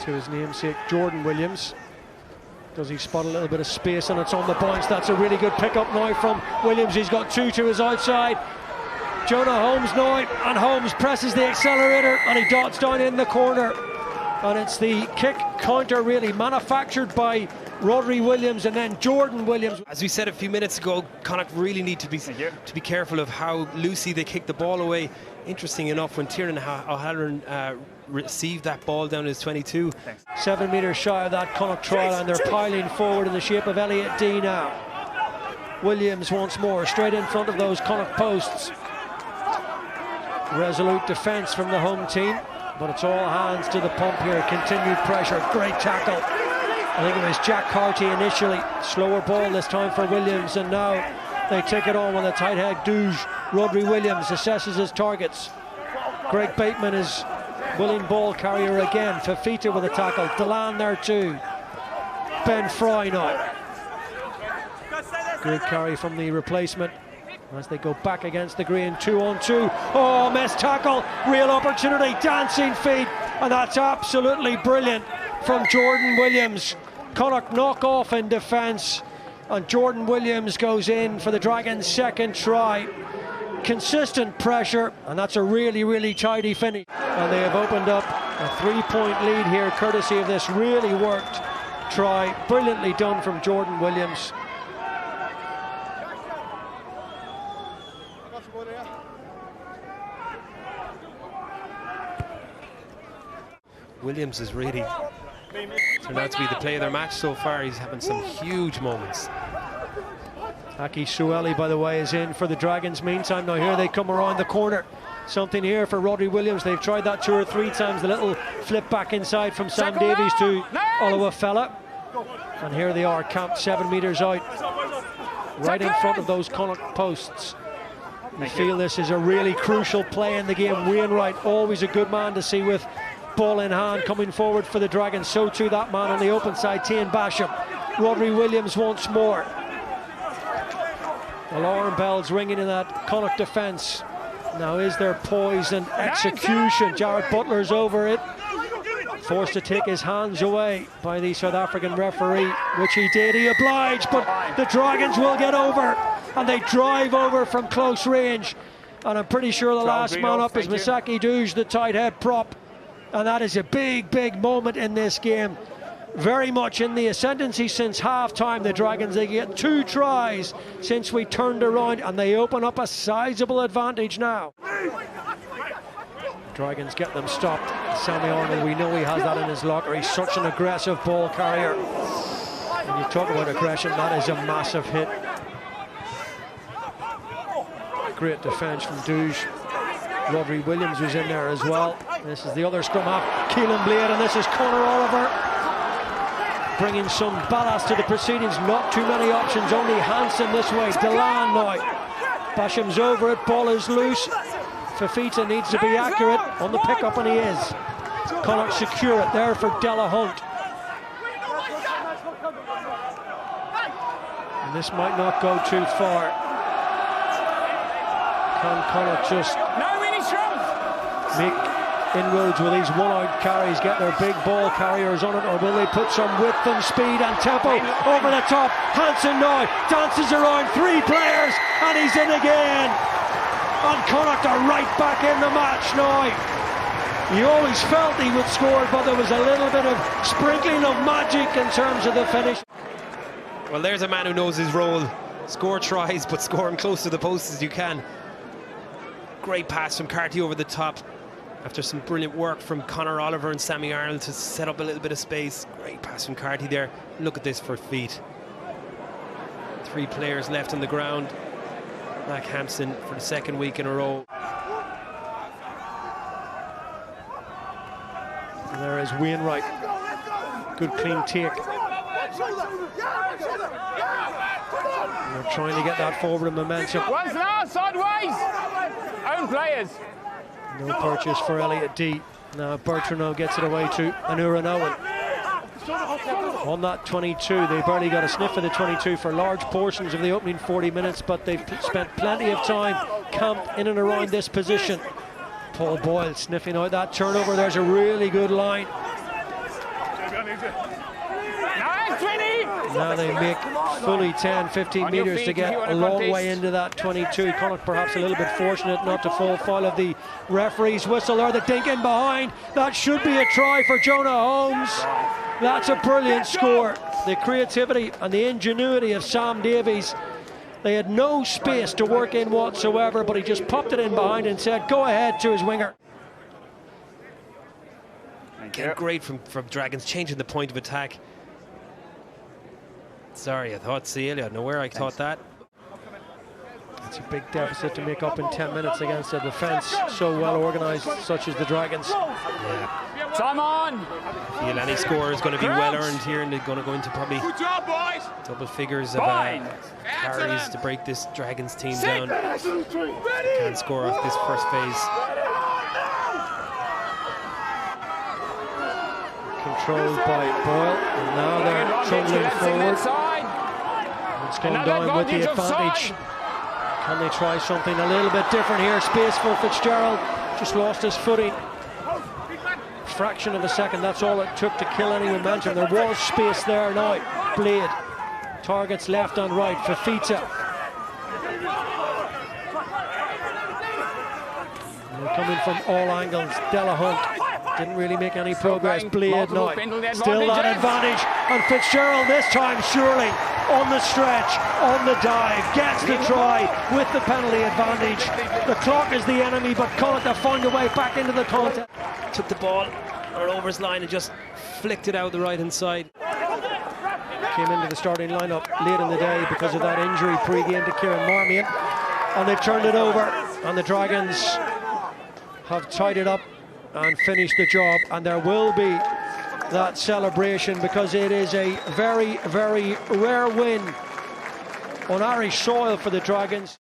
to his namesake Jordan Williams. Does he spot a little bit of space, and it's on the bounce. That's a really good pick up now from Williams. He's got two to his outside. Jonah Holmes now, and Holmes presses the accelerator and he dots down in the corner. And it's the kick counter really manufactured by Rodri Williams and then Jordan Williams. As we said a few minutes ago, Connacht really need to be careful of how loosely they kick the ball away. Interesting enough, when Tiernan O'Halloran received that ball down his 22. 7 metres shy of that Connacht trial, and they're piling forward in the shape of Elliot D now. Williams once more, straight in front of those Connacht posts. Resolute defence from the home team, but it's all hands to the pump here. Continued pressure, great tackle. I think it was Jack Carty initially. Slower ball this time for Williams, and now they take it on with a tight head douche. Rodri Williams assesses his targets. Greg Bateman is willing ball carrier again. Fafita with a tackle. Delan there too. Ben Fry now. Good carry from the replacement as they go back against the green. 2-on-2. Oh, missed tackle. Real opportunity. Dancing feet. And that's absolutely brilliant from Jordan Williams. Connacht knock off in defence, and Jordan Williams goes in for the Dragons' second try. Consistent pressure, and that's a really, really tidy finish. And they have opened up a 3-point lead here, courtesy of this really worked try. Brilliantly done from Jordan Williams. Williams is really turned out to be the player of their match so far. He's having some huge moments. Aki Sueli, by the way, is in for the Dragons. Meantime, now here they come around the corner. Something here for Rodri Williams. They've tried that 2 or 3 times. The little flip back inside from Sam Davies to Oluwafella. And here they are, camped 7 metres out, right in front of those Connacht posts. You feel this is a really crucial play in the game. Wainwright, always a good man to see with ball in hand, coming forward for the Dragons. So too that man on the open side, Tian Basham. Rodri Williams once more. Alarm bells ringing in that Connacht defence. Now is there poise and execution? Jared Butler's over it, forced to take his hands away by the South African referee, which he did. He obliged, but the Dragons will get over, and they drive over from close range. And I'm pretty sure the last man up is Misaki Douge, the tight head prop. And that is a big, big moment in this game. Very much in the ascendancy since half-time. The Dragons, they get 2 tries since we turned around, and they open up a sizable advantage now. Dragons get them stopped. Sammy Arnold, we know he has that in his locker. He's such an aggressive ball carrier. When you talk about aggression, that is a massive hit. Great defence from Douge. Rodri Williams was in there as well. This is the other scrum half, Keelan Blade, and this is Conor Oliver bringing some ballast to the proceedings. Not too many options, only Hansen this way. Delan now. Basham's over it, ball is loose. Fafita needs to be accurate on the pickup, and he is. Connacht secure it there for Della Hunt. And this might not go too far. Can Connacht just make inroads with these one-out carries, get their big ball carriers on it, or will they put some width and speed and tempo over the top? Hansen now dances around 3 players, and he's in again. And Connacht are right back in the match now. You always felt he would score, but there was a little bit of sprinkling of magic in terms of the finish. Well, there's a man who knows his role. Score tries, but score him close to the post as you can. Great pass from Carty over the top after some brilliant work from Conor Oliver and Sammy Arnold to set up a little bit of space. Great pass from Carty there. Look at this for feet. 3 players left on the ground. Mac Hampson for the 2nd week in a row. And there is Wainwright. Good clean take. And they're trying to get that forward momentum. One's now sideways. Own players. No purchase for Elliot D. Now Bertrand gets it away to Anuran Owen. On that 22, they barely got a sniff of the 22 for large portions of the opening 40 minutes, but they've spent plenty of time camped in and around this position. Paul Boyle sniffing out that turnover. There's a really good line. Now they make fully 10, 15 metres to get a long way into that 22. Connacht perhaps a little bit fortunate not to fall foul of the referee's whistle or the dink in behind. That should be a try for Jonah Holmes. That's a brilliant score. The creativity and the ingenuity of Sam Davies. They had no space to work in whatsoever, but he just popped it in behind and said, go ahead, to his winger. Again, great from Dragons, changing the point of attack. Sorry, I thought Celia. Nowhere I thought that. It's a big deficit to make up in 10 minutes against a defence so well organised, such as the Dragons. Yeah. Time on! I feel any score is going to be well earned here, and they're going to go into probably double figures of carries to break this Dragons team down. Can't score off this first phase. Controlled by Boyle, and now they're tumbling forward. It's gone down with the advantage. Can they try something a little bit different here? Space for Fitzgerald, just lost his footing. Fraction of a second, that's all it took to kill any momentum. There was space there now. Blade, targets left and right, Fafita. They're coming from all angles. Delahunt didn't really make any progress. Blade now, still that advantage, and Fitzgerald this time surely on the stretch, on the dive, gets the try with the penalty advantage. The clock is the enemy, but Connacht have found a way back into the contest. Took the ball or over his line and just flicked it out the right hand side. Came into the starting lineup late in the day because of that injury pre-game to Kieran Marmion, and they've turned it over, and the Dragons have tied it up and finished the job, and there will be that celebration because it is a very, very rare win on Irish soil for the Dragons.